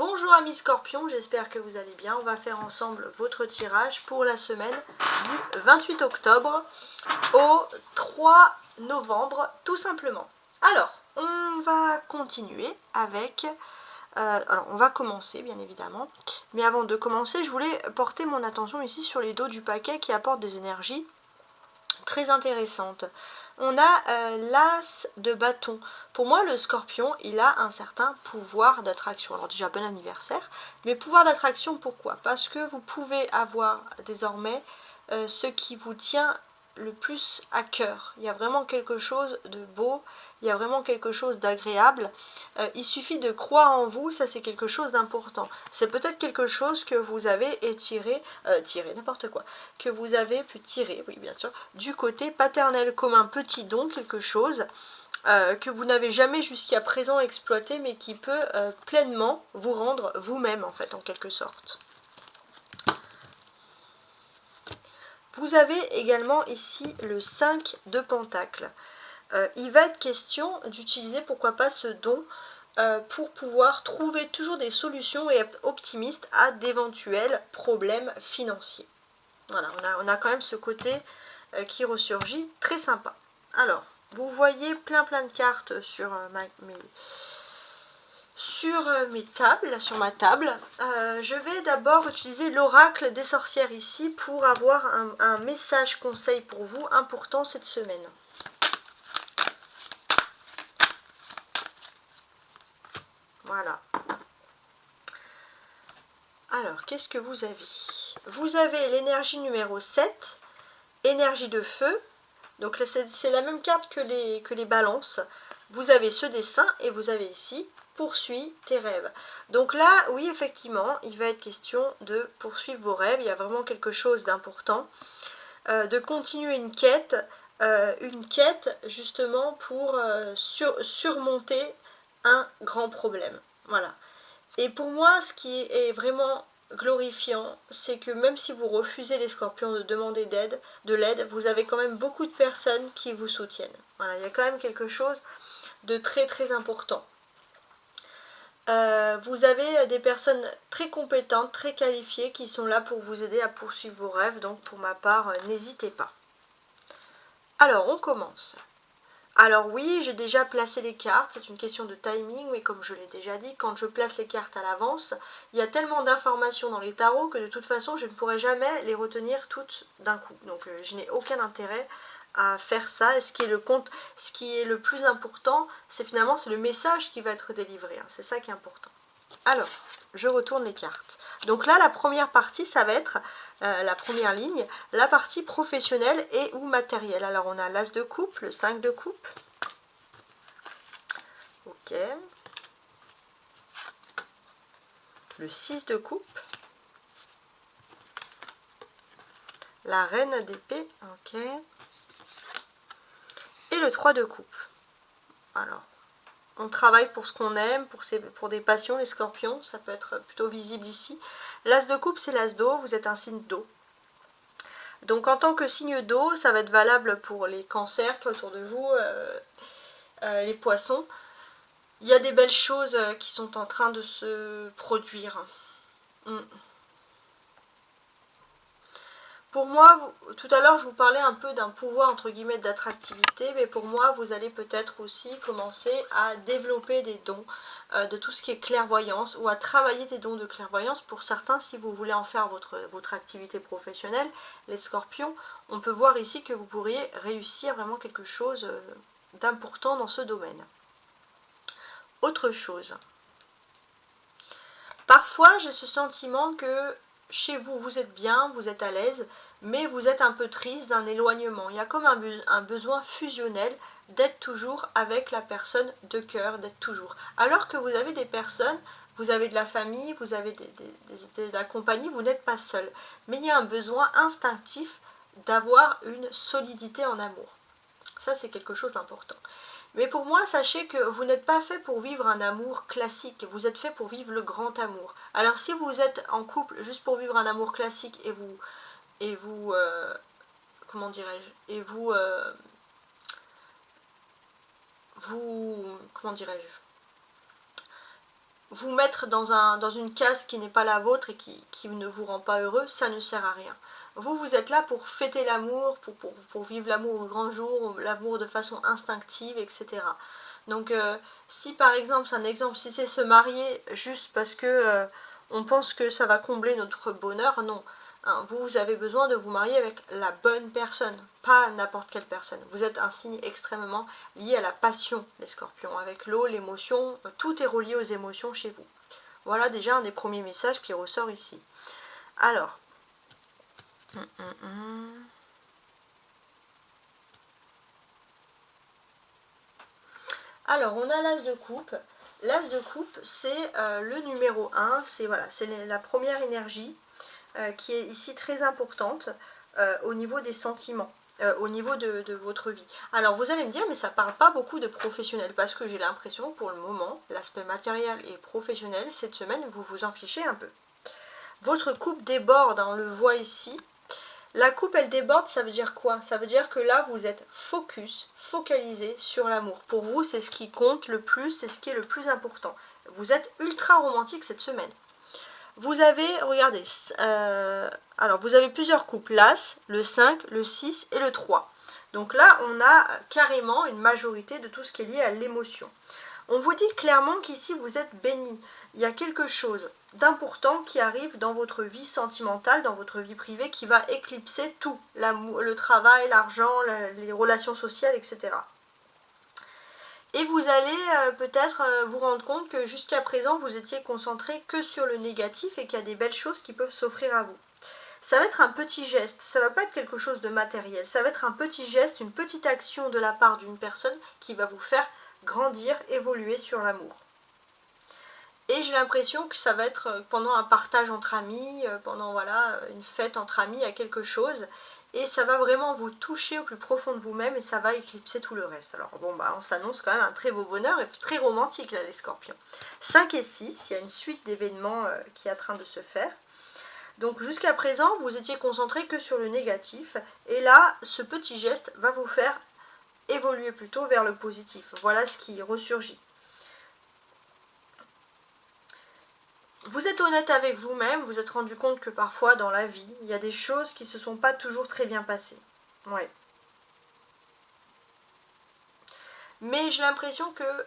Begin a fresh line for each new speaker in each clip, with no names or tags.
Bonjour amis scorpions, j'espère que vous allez bien. On va faire ensemble votre tirage pour la semaine du 28 octobre au 3 novembre tout simplement. Alors, on va continuer avec... alors, on va commencer bien évidemment. Mais avant de commencer, je voulais porter mon attention ici sur les dos du paquet qui apportent des énergies très intéressantes. On a l'as de bâton. Pour moi, le scorpion, il a un certain pouvoir d'attraction. Alors déjà, bon anniversaire. Mais pouvoir d'attraction, pourquoi? Parce que vous pouvez avoir désormais ce qui vous tient le plus à cœur. Il y a vraiment quelque chose de beau, il y a vraiment quelque chose d'agréable. Il suffit de croire en vous, ça c'est quelque chose d'important. C'est peut-être quelque chose que vous avez étiré, n'importe quoi, que vous avez pu tirer, oui bien sûr, du côté paternel, comme un petit don, quelque chose que vous n'avez jamais jusqu'à présent exploité, mais qui peut pleinement vous rendre vous-même, en fait, en quelque sorte. Vous avez également ici le 5 de Pentacles. Il va être question d'utiliser, pourquoi pas, ce don pour pouvoir trouver toujours des solutions et être optimiste à d'éventuels problèmes financiers. Voilà, on a quand même ce côté qui ressurgit, très sympa. Alors, vous voyez plein de cartes sur ma table. Je vais d'abord utiliser l'oracle des sorcières ici pour avoir un message conseil pour vous important cette semaine. Voilà. Alors, qu'est-ce que vous avez? Vous avez l'énergie numéro 7, énergie de feu. Donc c'est la même carte que les balances. Vous avez ce dessin et vous avez ici poursuis tes rêves. Donc là, oui, effectivement, il va être question de poursuivre vos rêves. Il y a vraiment quelque chose d'important. De continuer une quête justement pour surmonter un grand problème. Voilà. Et pour moi, ce qui est vraiment glorifiant, c'est que même si vous refusez les scorpions de demander de l'aide, vous avez quand même beaucoup de personnes qui vous soutiennent. Voilà, il y a quand même quelque chose de très important. Vous avez des personnes très compétentes, très qualifiées qui sont là pour vous aider à poursuivre vos rêves. Donc pour ma part, n'hésitez pas. Alors on commence. Alors oui, j'ai déjà placé les cartes, c'est une question de timing, mais comme je l'ai déjà dit, quand je place les cartes à l'avance, il y a tellement d'informations dans les tarots que de toute façon, je ne pourrai jamais les retenir toutes d'un coup. Donc je n'ai aucun intérêt à faire ça. Et ce qui est le plus important, c'est finalement le message qui va être délivré. Hein. C'est ça qui est important. Alors, je retourne les cartes. Donc là, la première partie, ça va être la première ligne, la partie professionnelle et ou matérielle. Alors, on a l'as de coupe, le 5 de coupe. Ok. Le 6 de coupe. La reine d'épée. Ok. Et le 3 de coupe. Alors, on travaille pour ce qu'on aime, pour des passions, les scorpions. Ça peut être plutôt visible ici. L'as de coupe, c'est l'as d'eau. Vous êtes un signe d'eau. Donc en tant que signe d'eau, ça va être valable pour les cancers qui sont autour de vous, les poissons. Il y a des belles choses qui sont en train de se produire. Pour moi, tout à l'heure je vous parlais un peu d'un pouvoir entre guillemets d'attractivité, mais pour moi vous allez peut-être aussi commencer à développer des dons de tout ce qui est clairvoyance ou à travailler des dons de clairvoyance. Pour certains, si vous voulez en faire votre activité professionnelle, les scorpions, on peut voir ici que vous pourriez réussir vraiment quelque chose d'important dans ce domaine. Autre chose. Parfois, j'ai ce sentiment que chez vous, vous êtes bien, vous êtes à l'aise, mais vous êtes un peu triste d'un éloignement. Il y a comme un besoin fusionnel d'être toujours avec la personne de cœur, d'être toujours. Alors que vous avez des personnes, vous avez de la famille, vous avez de la compagnie, vous n'êtes pas seul. Mais il y a un besoin instinctif d'avoir une solidité en amour. Ça, c'est quelque chose d'important. Mais pour moi, sachez que vous n'êtes pas fait pour vivre un amour classique, vous êtes fait pour vivre le grand amour. Alors si vous êtes en couple juste pour vivre un amour classique comment dirais-je, comment dirais-je, vous mettre dans une case qui n'est pas la vôtre et qui ne vous rend pas heureux, ça ne sert à rien. Vous êtes là pour fêter l'amour, pour vivre l'amour au grand jour, l'amour de façon instinctive, etc. Donc si par exemple, c'est un exemple, si c'est se marier juste parce que on pense que ça va combler notre bonheur, non. Hein, vous avez besoin de vous marier avec la bonne personne, pas n'importe quelle personne. Vous êtes un signe extrêmement lié à la passion, les scorpions. Avec l'eau, l'émotion, tout est relié aux émotions chez vous. Voilà déjà un des premiers messages qui ressort ici. Alors, alors on a l'as de coupe. L'as de coupe, c'est le numéro 1, c'est voilà, la première énergie qui est ici très importante au niveau des sentiments, au niveau de votre vie. Alors vous allez me dire, mais ça parle pas beaucoup de professionnels, parce que j'ai l'impression pour le moment, l'aspect matériel et professionnel, cette semaine, vous vous en fichez un peu. Votre coupe déborde, on le voit ici. La coupe, elle déborde, ça veut dire quoi? Ça veut dire que là, vous êtes focalisé sur l'amour. Pour vous, c'est ce qui compte le plus, c'est ce qui est le plus important. Vous êtes ultra romantique cette semaine. Vous avez, regardez, alors vous avez plusieurs coupes, l'As, le 5, le 6 et le 3. Donc là, on a carrément une majorité de tout ce qui est lié à l'émotion. On vous dit clairement qu'ici, vous êtes béni. Il y a quelque chose d'important qui arrive dans votre vie sentimentale, dans votre vie privée, qui va éclipser tout, le travail, l'argent, les relations sociales, etc. Et vous allez peut-être vous rendre compte que jusqu'à présent, vous étiez concentré que sur le négatif et qu'il y a des belles choses qui peuvent s'offrir à vous. Ça va être un petit geste, ça ne va pas être quelque chose de matériel, ça va être un petit geste, une petite action de la part d'une personne qui va vous faire grandir, évoluer sur l'amour. Et j'ai l'impression que ça va être pendant un partage entre amis, pendant voilà, une fête entre amis, il y a quelque chose. Et ça va vraiment vous toucher au plus profond de vous-même et ça va éclipser tout le reste. Alors bon, bah, on s'annonce quand même un très beau bonheur et très romantique là les scorpions. 5 et 6, il y a une suite d'événements qui est en train de se faire. Donc jusqu'à présent, vous étiez concentré que sur le négatif. Et là, ce petit geste va vous faire évoluer plutôt vers le positif. Voilà ce qui ressurgit. Vous êtes honnête avec vous-même, vous êtes rendu compte que parfois dans la vie, il y a des choses qui ne se sont pas toujours très bien passées. Ouais. Mais j'ai l'impression que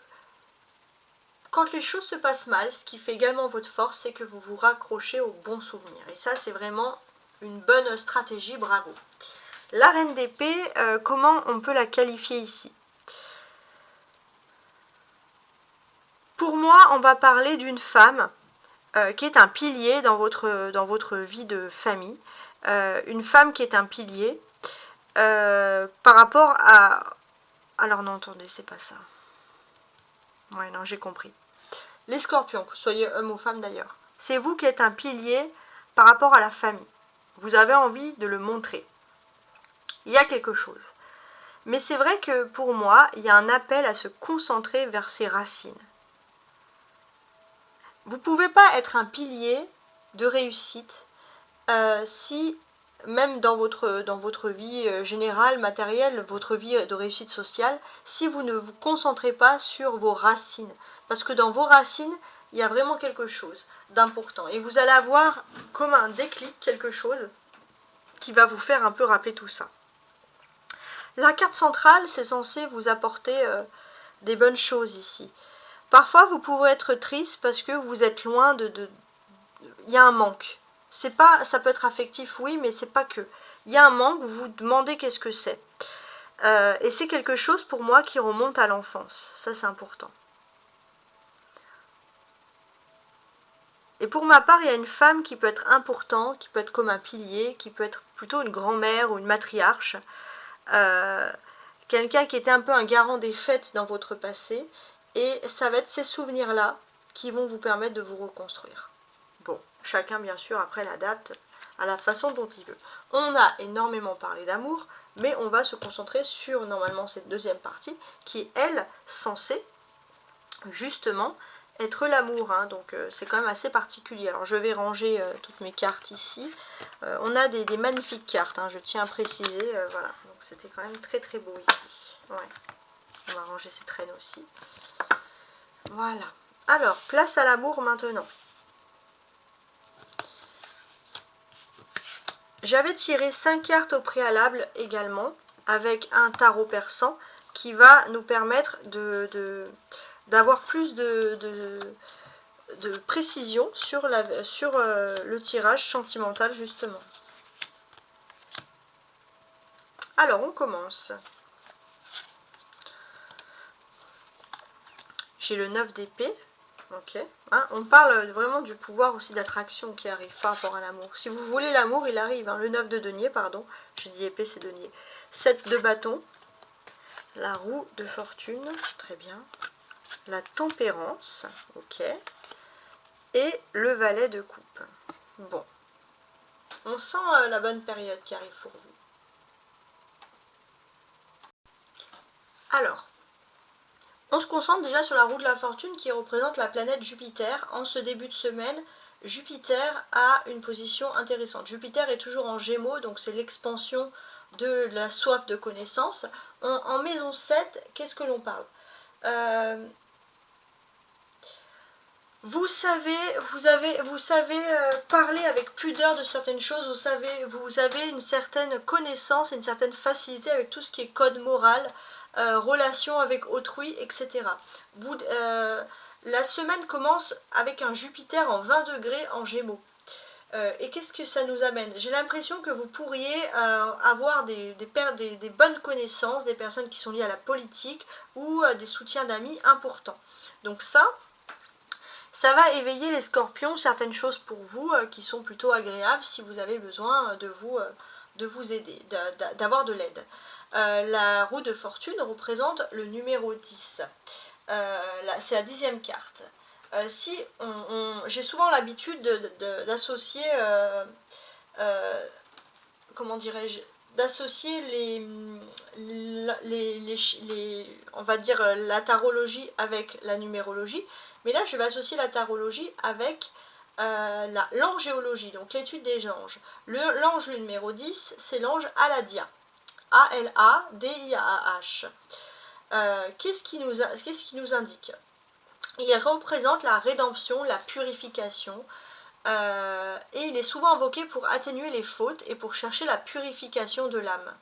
quand les choses se passent mal, ce qui fait également votre force, c'est que vous vous raccrochez aux bons souvenirs. Et ça, c'est vraiment une bonne stratégie, bravo. La reine d'épée, comment on peut la qualifier ici? Pour moi, on va parler d'une femme qui est un pilier dans votre vie de famille. Une femme qui est un pilier par rapport à... Alors non, attendez, c'est pas ça. Ouais, non, j'ai compris. Les scorpions, que vous soyez homme ou femme d'ailleurs. C'est vous qui êtes un pilier par rapport à la famille. Vous avez envie de le montrer. Il y a quelque chose. Mais c'est vrai que pour moi, il y a un appel à se concentrer vers ses racines. Vous ne pouvez pas être un pilier de réussite si, même dans votre vie générale, matérielle, votre vie de réussite sociale, si vous ne vous concentrez pas sur vos racines. Parce que dans vos racines, il y a vraiment quelque chose d'important. Et vous allez avoir comme un déclic, quelque chose qui va vous faire un peu rappeler tout ça. La carte centrale, c'est censé vous apporter des bonnes choses ici. Parfois, vous pouvez être triste parce que vous êtes loin il y a un manque. C'est pas, ça peut être affectif, oui, mais c'est pas que. Il y a un manque, vous vous demandez qu'est-ce que c'est. Et c'est quelque chose pour moi qui remonte à l'enfance. Ça, c'est important. Et pour ma part, il y a une femme qui peut être importante, qui peut être comme un pilier, qui peut être plutôt une grand-mère ou une matriarche. Quelqu'un qui était un peu un garant des fêtes dans votre passé. Et ça va être ces souvenirs-là qui vont vous permettre de vous reconstruire. Bon, chacun bien sûr après l'adapte à la façon dont il veut. On a énormément parlé d'amour, mais on va se concentrer sur normalement cette deuxième partie qui est elle censée justement être l'amour. Hein, donc c'est quand même assez particulier. Alors je vais ranger toutes mes cartes ici. On a des magnifiques cartes, hein, je tiens à préciser. Voilà, donc c'était quand même très très beau ici. Ouais. On va ranger ces traînes aussi. Voilà. Alors, place à l'amour maintenant. J'avais tiré 5 cartes au préalable également, avec un tarot persan qui va nous permettre d'avoir plus de précision sur le tirage sentimental justement. Alors, on commence. J'ai le 9 d'épée. Ok. Hein, on parle vraiment du pouvoir aussi d'attraction qui arrive par rapport à l'amour. Si vous voulez l'amour, il arrive. Hein. Le 9 de denier, pardon. J'ai dit épée, c'est denier. 7 de bâton. La roue de fortune. Très bien. La tempérance. Ok. Et le valet de coupe. Bon. On sent la bonne période qui arrive pour vous. Alors. On se concentre déjà sur la roue de la fortune qui représente la planète Jupiter. En ce début de semaine, Jupiter a une position intéressante. Jupiter est toujours en Gémeaux, donc c'est l'expansion de la soif de connaissance. En maison 7, qu'est-ce que l'on parle? Vous savez parler avec pudeur de certaines choses, vous avez une certaine connaissance et une certaine facilité avec tout ce qui est code moral, relation avec autrui, etc. La semaine commence avec un Jupiter en 20 degrés en Gémeaux. Et qu'est-ce que ça nous amène? J'ai l'impression que vous pourriez avoir des bonnes connaissances, des personnes qui sont liées à la politique ou des soutiens d'amis importants. Donc ça va éveiller les scorpions, certaines choses pour vous qui sont plutôt agréables si vous avez besoin de vous aider, d'avoir de l'aide. La roue de fortune représente le numéro 10. C'est la 10e carte. J'ai souvent l'habitude d'associer, comment dirais-je, d'associer on va dire la tarologie avec la numérologie, mais là je vais associer la tarologie avec l'angéologie, donc l'étude des anges. L'ange numéro 10, c'est l'ange Aladia. A-L-A-D-I-A-H. Qu'est-ce qui nous indique? Il représente la rédemption, la purification, et il est souvent invoqué pour atténuer les fautes et pour chercher la purification de l'âme.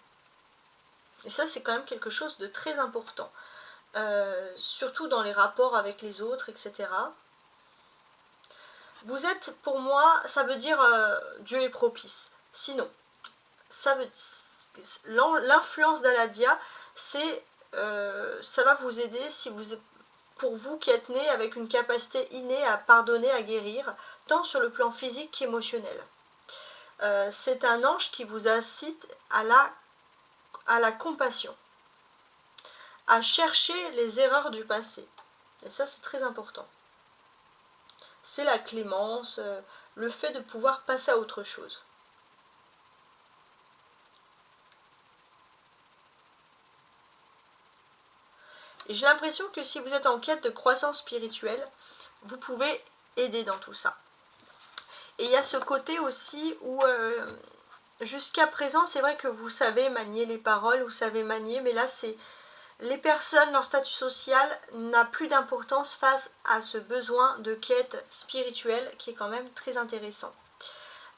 Et ça, c'est quand même quelque chose de très important, surtout dans les rapports avec les autres, etc. Vous êtes, pour moi, ça veut dire Dieu est propice. Sinon, l'influence d'Aladia, ça va vous aider pour vous qui êtes né avec une capacité innée à pardonner, à guérir, tant sur le plan physique qu'émotionnel. C'est un ange qui vous incite à la compassion, à chercher les erreurs du passé. Et ça, c'est très important. C'est la clémence, le fait de pouvoir passer à autre chose. Et j'ai l'impression que si vous êtes en quête de croissance spirituelle, vous pouvez aider dans tout ça. Et il y a ce côté aussi où, jusqu'à présent, c'est vrai que vous savez manier les paroles, vous savez manier, mais là, c'est les personnes, leur statut social n'a plus d'importance face à ce besoin de quête spirituelle qui est quand même très intéressant.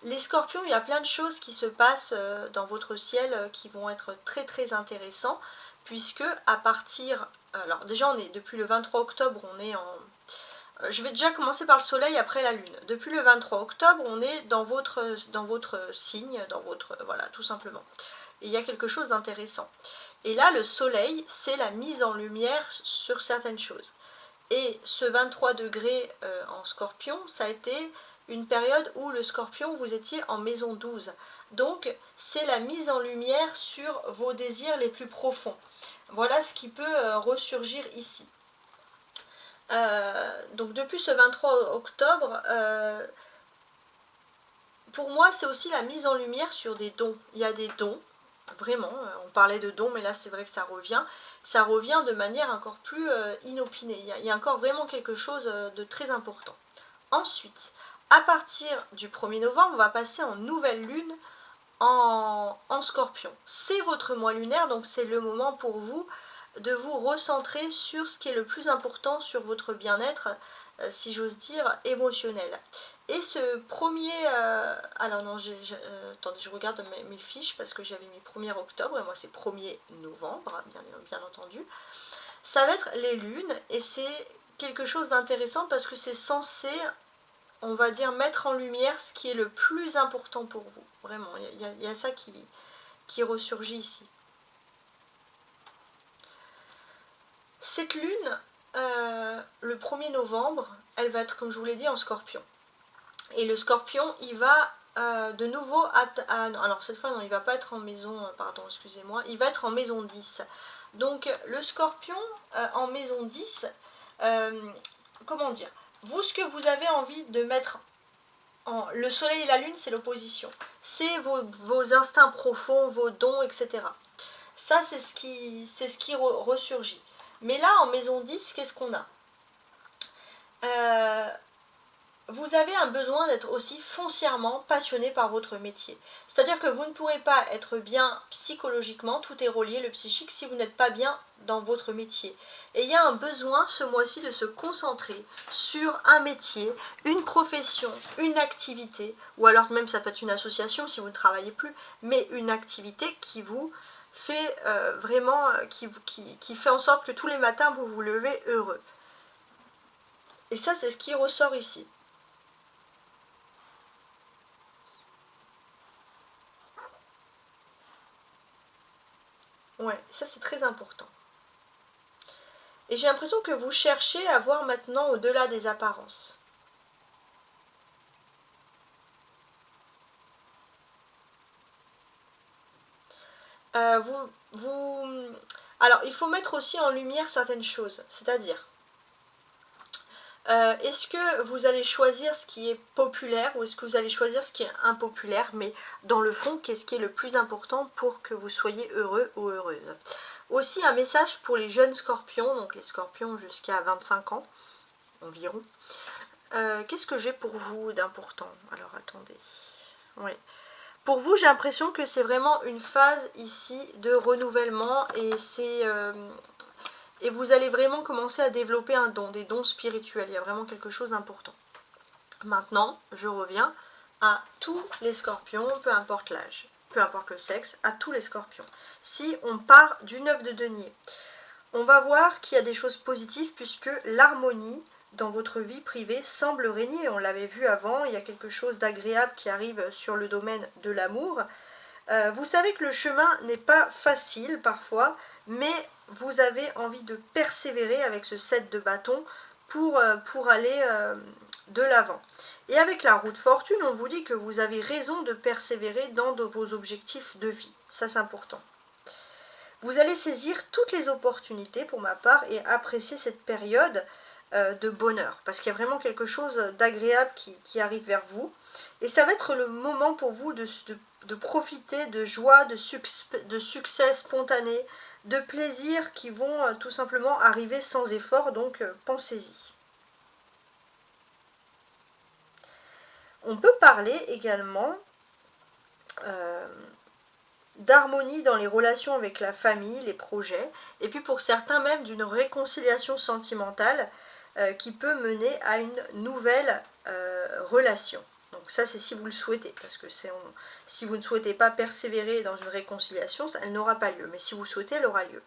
Les scorpions, il y a plein de choses qui se passent dans votre ciel qui vont être très très intéressants, puisque à partir... Alors déjà, depuis le 23 octobre, on est en... Je vais déjà commencer par le soleil, après la lune. Depuis le 23 octobre, on est dans votre signe, voilà, tout simplement. Et il y a quelque chose d'intéressant. Et là, le soleil, c'est la mise en lumière sur certaines choses. Et ce 23 degrés en scorpion, ça a été une période où le scorpion, vous étiez en maison 12. Donc, c'est la mise en lumière sur vos désirs les plus profonds. Voilà ce qui peut ressurgir ici. Donc, depuis ce 23 octobre, pour moi, c'est aussi la mise en lumière sur des dons. Il y a des dons. Vraiment, on parlait de dons, mais là c'est vrai que ça revient de manière encore plus inopinée. Il y a encore vraiment quelque chose de très important. Ensuite, à partir du 1er novembre, on va passer en nouvelle lune en scorpion. C'est votre mois lunaire, donc c'est le moment pour vous de vous recentrer sur ce qui est le plus important, sur votre bien-être, si j'ose dire, émotionnel. Et ce premier... alors non, attendez, je regarde mes fiches parce que j'avais mis 1er octobre et moi c'est 1er novembre, bien entendu. Ça va être les lunes et c'est quelque chose d'intéressant parce que c'est censé, on va dire, mettre en lumière ce qui est le plus important pour vous. Vraiment, il y a ça qui ressurgit ici. Cette lune, le 1er novembre, elle va être, comme je vous l'ai dit, en Scorpion. Et le Scorpion, il va de nouveau... alors cette fois, non, il ne va pas être en maison... pardon, excusez-moi. Il va être en maison 10. Donc, le Scorpion, en maison 10, comment dire, vous, ce que vous avez envie de mettre en... Le soleil et la lune, c'est l'opposition. C'est vos instincts profonds, vos dons, etc. Ça, c'est ce qui ressurgit. Mais là, en maison 10, qu'est-ce qu'on a vous avez un besoin d'être aussi foncièrement passionné par votre métier. C'est-à-dire que vous ne pourrez pas être bien psychologiquement, tout est relié, le psychique, si vous n'êtes pas bien dans votre métier. Et il y a un besoin ce mois-ci de se concentrer sur un métier, une profession, une activité, ou alors même ça peut être une association si vous ne travaillez plus, mais une activité qui vous fait vraiment, qui fait en sorte que tous les matins vous vous levez heureux. Et ça, c'est ce qui ressort ici. Ouais, ça c'est très important. Et j'ai l'impression que vous cherchez à voir maintenant au-delà des apparences. Alors, il faut mettre aussi en lumière certaines choses. C'est-à-dire, est-ce que vous allez choisir ce qui est populaire ou est-ce que vous allez choisir ce qui est impopulaire? Mais dans le fond, qu'est-ce qui est le plus important pour que vous soyez heureux ou heureuse? Aussi un message pour les jeunes scorpions, donc les scorpions jusqu'à 25 ans environ. Qu'est-ce que j'ai pour vous d'important? Alors attendez. Oui. Pour vous, j'ai l'impression que c'est vraiment une phase ici de renouvellement et vous allez vraiment commencer à développer un don, des dons spirituels. Il y a vraiment quelque chose d'important. Maintenant, je reviens à tous les scorpions, peu importe l'âge, peu importe le sexe, à tous les scorpions. Si on part du 9 de denier, on va voir qu'il y a des choses positives puisque l'harmonie dans votre vie privée semble régner. On l'avait vu avant, il y a quelque chose d'agréable qui arrive sur le domaine de l'amour. Vous savez que le chemin n'est pas facile parfois, mais vous avez envie de persévérer avec ce 7 de bâton pour aller de l'avant. Et avec la roue de fortune, on vous dit que vous avez raison de persévérer dans vos objectifs de vie. Ça, c'est important. Vous allez saisir toutes les opportunités pour ma part et apprécier cette période de bonheur. Parce qu'il y a vraiment quelque chose d'agréable qui arrive vers vous. Et ça va être le moment pour vous de profiter de joie, de succès spontané, de plaisir qui vont tout simplement arriver sans effort. Donc pensez-y. On peut parler également d'harmonie dans les relations avec la famille, les projets, et puis pour certains même d'une réconciliation sentimentale qui peut mener à une nouvelle relation. Donc ça c'est si vous le souhaitez, parce que si vous ne souhaitez pas persévérer dans une réconciliation, elle n'aura pas lieu, mais si vous souhaitez, elle aura lieu.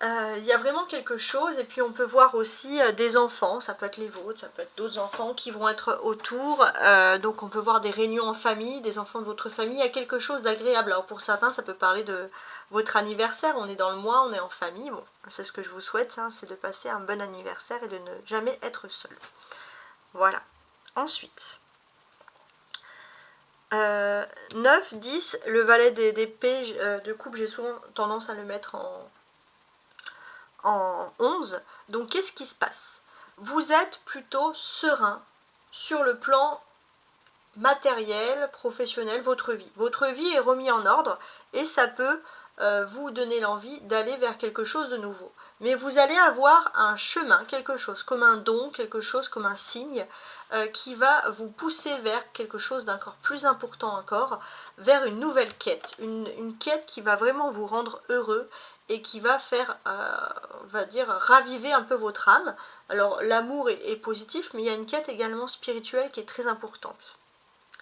Il y a vraiment quelque chose, et puis on peut voir aussi des enfants, ça peut être les vôtres, ça peut être d'autres enfants qui vont être autour, donc on peut voir des réunions en famille, des enfants de votre famille, il y a quelque chose d'agréable. Alors pour certains ça peut parler de votre anniversaire, on est dans le mois, on est en famille, bon, c'est ce que je vous souhaite, hein, c'est de passer un bon anniversaire et de ne jamais être seul. Voilà. Ensuite, 9, 10, le valet d'épée de coupe, j'ai souvent tendance à le mettre en 11. Donc qu'est-ce qui se passe? Vous êtes plutôt serein sur le plan matériel, professionnel, votre vie. Votre vie est remise en ordre et ça peut vous donner l'envie d'aller vers quelque chose de nouveau. Mais vous allez avoir un chemin, quelque chose comme un don, quelque chose comme un signe qui va vous pousser vers quelque chose d'encore plus important encore, vers une nouvelle quête, une quête qui va vraiment vous rendre heureux et qui va faire, on va dire, raviver un peu votre âme. Alors l'amour est positif, mais il y a une quête également spirituelle qui est très importante.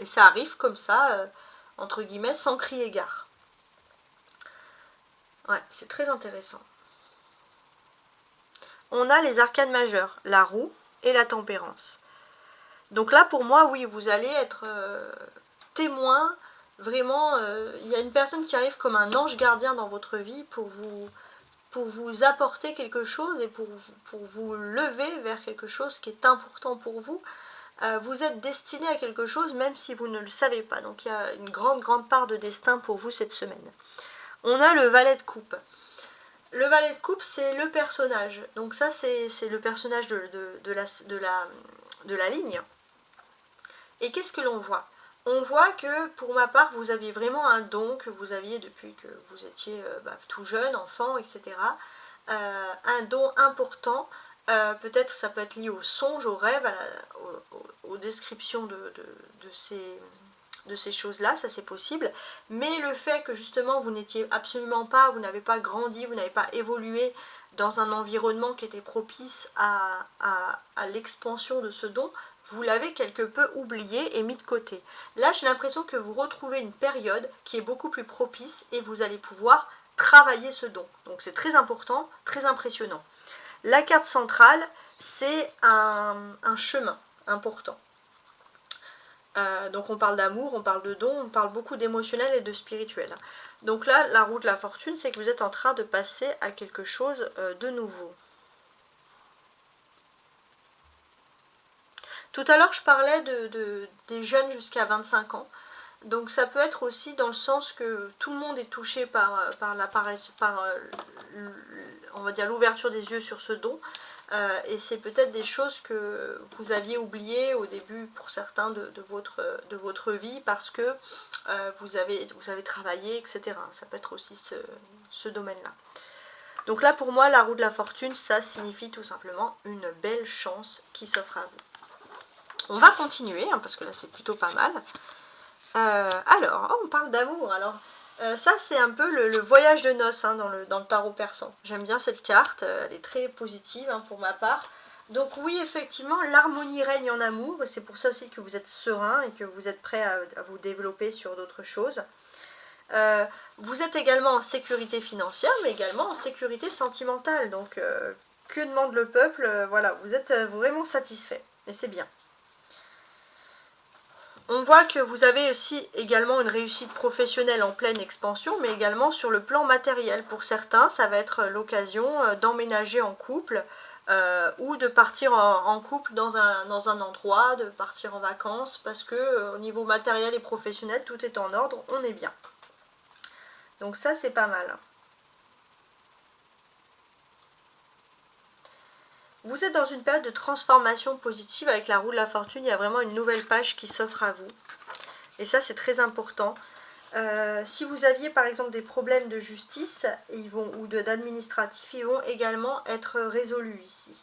Et ça arrive comme ça, entre guillemets, sans crier gare. Ouais, c'est très intéressant. On a les arcanes majeures, la roue et la tempérance. Donc là, pour moi, oui, vous allez être témoin. Vraiment, il y a une personne qui arrive comme un ange gardien dans votre vie pour vous apporter quelque chose et pour vous lever vers quelque chose qui est important pour vous. Vous êtes destiné à quelque chose même si vous ne le savez pas. Donc il y a une grande part de destin pour vous cette semaine. On a le valet de coupe. Le valet de coupe, c'est le personnage. Donc ça, c'est le personnage de la ligne. Et qu'est-ce que l'on voit? On voit que, pour ma part, vous aviez vraiment un don que vous aviez depuis que vous étiez tout jeune, enfant, etc. Un don important. Peut-être ça peut être lié aux songes, aux rêves, aux descriptions de ces choses-là, ça c'est possible. Mais le fait que justement vous n'étiez absolument pas, vous n'avez pas grandi, vous n'avez pas évolué dans un environnement qui était propice à l'expansion de ce don, vous l'avez quelque peu oublié et mis de côté. Là, j'ai l'impression que vous retrouvez une période qui est beaucoup plus propice et vous allez pouvoir travailler ce don. Donc c'est très important, très impressionnant. La carte centrale, c'est un chemin important. Donc on parle d'amour, on parle de don, on parle beaucoup d'émotionnel et de spirituel. Donc là, la roue de la fortune, c'est que vous êtes en train de passer à quelque chose de nouveau. Tout à l'heure, je parlais des jeunes jusqu'à 25 ans. Donc ça peut être aussi dans le sens que tout le monde est touché par on va dire l'ouverture des yeux sur ce don. Et c'est peut-être des choses que vous aviez oubliées au début pour certains de votre vie parce que vous avez travaillé, etc. Ça peut être aussi ce domaine-là. Donc là, pour moi, la roue de la fortune, ça signifie tout simplement une belle chance qui s'offre à vous. On va continuer, hein, parce que là, c'est plutôt pas mal. Alors, on parle d'amour. Alors, ça, c'est un peu le voyage de noces hein, dans le tarot persan. J'aime bien cette carte, elle est très positive hein, pour ma part. Donc oui, effectivement, l'harmonie règne en amour, et c'est pour ça aussi que vous êtes serein et que vous êtes prêt à vous développer sur d'autres choses. Vous êtes également en sécurité financière, mais également en sécurité sentimentale. Donc, que demande le peuple? Voilà, vous êtes vraiment satisfait, et c'est bien. On voit que vous avez aussi également une réussite professionnelle en pleine expansion, mais également sur le plan matériel. Pour certains, ça va être l'occasion d'emménager en couple ou de partir en couple dans un endroit, de partir en vacances, parce que au niveau matériel et professionnel, tout est en ordre, on est bien. Donc ça, c'est pas mal. Vous êtes dans une période de transformation positive avec la roue de la fortune, il y a vraiment une nouvelle page qui s'offre à vous. Et ça, c'est très important. Si vous aviez par exemple des problèmes de justice ou d'administratif, ils vont également être résolus ici.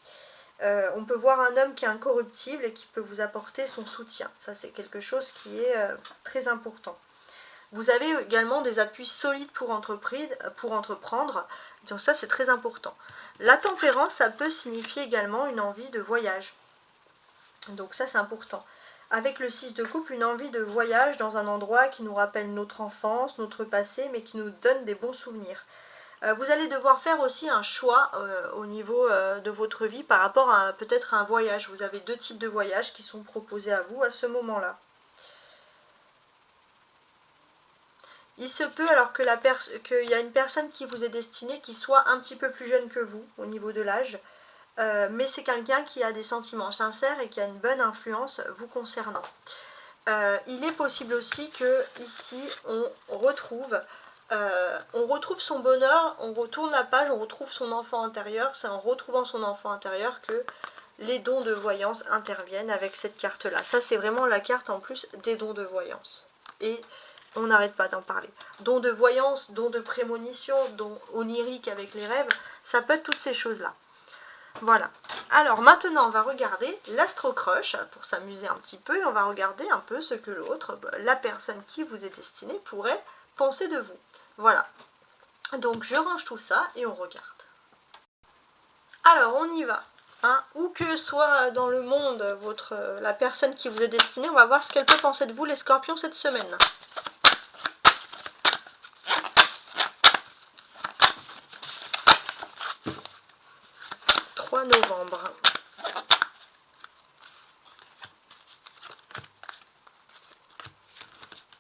On peut voir un homme qui est incorruptible et qui peut vous apporter son soutien. Ça, c'est quelque chose qui est très important. Vous avez également des appuis solides pour entreprendre. Donc ça, c'est très important. La tempérance, ça peut signifier également une envie de voyage. Donc ça, c'est important. Avec le 6 de coupe, une envie de voyage dans un endroit qui nous rappelle notre enfance, notre passé, mais qui nous donne des bons souvenirs. Vous allez devoir faire aussi un choix au niveau de votre vie par rapport à peut-être un voyage. Vous avez deux types de voyages qui sont proposés à vous à ce moment-là. Il se peut alors qu'il y a une personne qui vous est destinée qui soit un petit peu plus jeune que vous au niveau de l'âge. Mais c'est quelqu'un qui a des sentiments sincères et qui a une bonne influence vous concernant. Il est possible aussi que ici on retrouve son bonheur, on retourne la page, on retrouve son enfant intérieur. C'est en retrouvant son enfant intérieur que les dons de voyance interviennent avec cette carte-là. Ça, c'est vraiment la carte en plus des dons de voyance. Et on n'arrête pas d'en parler. Dons de voyance, dons de prémonition, dons oniriques avec les rêves, ça peut être toutes ces choses-là. Voilà. Alors maintenant, on va regarder l'astro-crush pour s'amuser un petit peu et on va regarder un peu ce que l'autre, la personne qui vous est destinée, pourrait penser de vous. Voilà. Donc je range tout ça et on regarde. Alors on y va. hein, où que soit dans le monde la personne qui vous est destinée, on va voir ce qu'elle peut penser de vous, les scorpions, cette semaine. 3 novembre.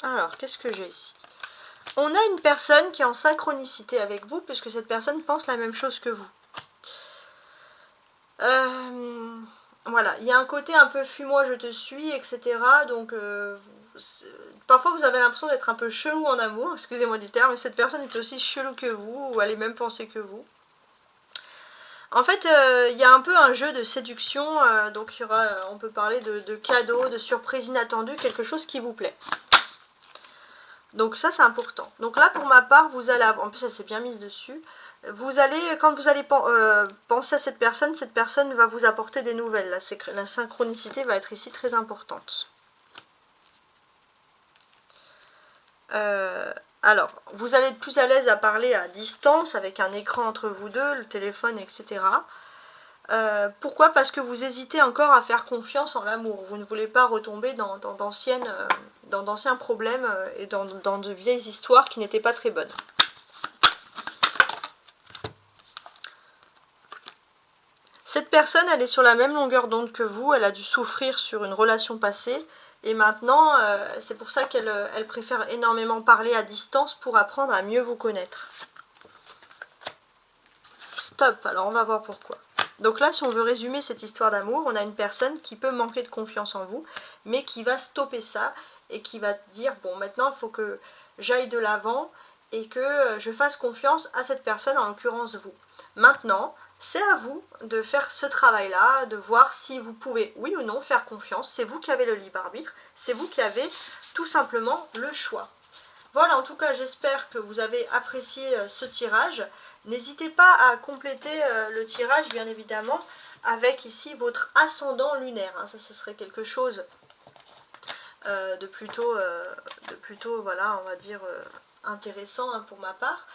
Alors, qu'est-ce que j'ai ici? On a une personne qui est en synchronicité avec vous, puisque cette personne pense la même chose que vous. Voilà, il y a un côté un peu fuis-moi, je te suis, etc. Donc, parfois vous avez l'impression d'être un peu chelou en amour, excusez-moi du terme, mais cette personne est aussi chelou que vous, ou elle est même pensée que vous. En fait, il y a un peu un jeu de séduction, donc il y aura, on peut parler de cadeaux, de surprises inattendues, quelque chose qui vous plaît. Donc ça c'est important. Donc là pour ma part, vous allez, en plus elle s'est bien mise dessus, vous allez, quand vous allez penser à cette personne va vous apporter des nouvelles. La synchronicité va être ici très importante. Alors, vous allez être plus à l'aise à parler à distance, avec un écran entre vous deux, le téléphone, etc. Pourquoi? Parce que vous hésitez encore à faire confiance en l'amour. Vous ne voulez pas retomber dans d'anciens problèmes et dans de vieilles histoires qui n'étaient pas très bonnes. Cette personne, elle est sur la même longueur d'onde que vous, elle a dû souffrir sur une relation passée, et maintenant, c'est pour ça qu'elle préfère énormément parler à distance pour apprendre à mieux vous connaître. Stop, alors on va voir pourquoi. Donc là, si on veut résumer cette histoire d'amour, on a une personne qui peut manquer de confiance en vous, mais qui va stopper ça, et qui va dire, bon, maintenant, il faut que j'aille de l'avant, et que je fasse confiance à cette personne, en l'occurrence vous. Maintenant, c'est à vous de faire ce travail-là, de voir si vous pouvez, oui ou non, faire confiance. C'est vous qui avez le libre arbitre, c'est vous qui avez tout simplement le choix. Voilà, en tout cas, j'espère que vous avez apprécié ce tirage. N'hésitez pas à compléter le tirage, bien évidemment, avec ici votre ascendant lunaire. Ça, ce serait quelque chose de plutôt, voilà, on va dire, intéressant pour ma part.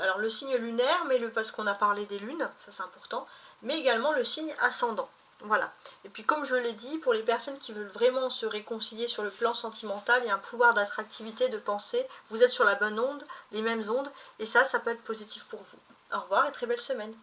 Alors le signe lunaire, mais parce qu'on a parlé des lunes, ça c'est important, mais également le signe ascendant. Voilà. Et puis comme je l'ai dit, pour les personnes qui veulent vraiment se réconcilier sur le plan sentimental, il y a un pouvoir d'attractivité, de pensée, vous êtes sur la bonne onde, les mêmes ondes, et ça peut être positif pour vous. Au revoir et très belle semaine.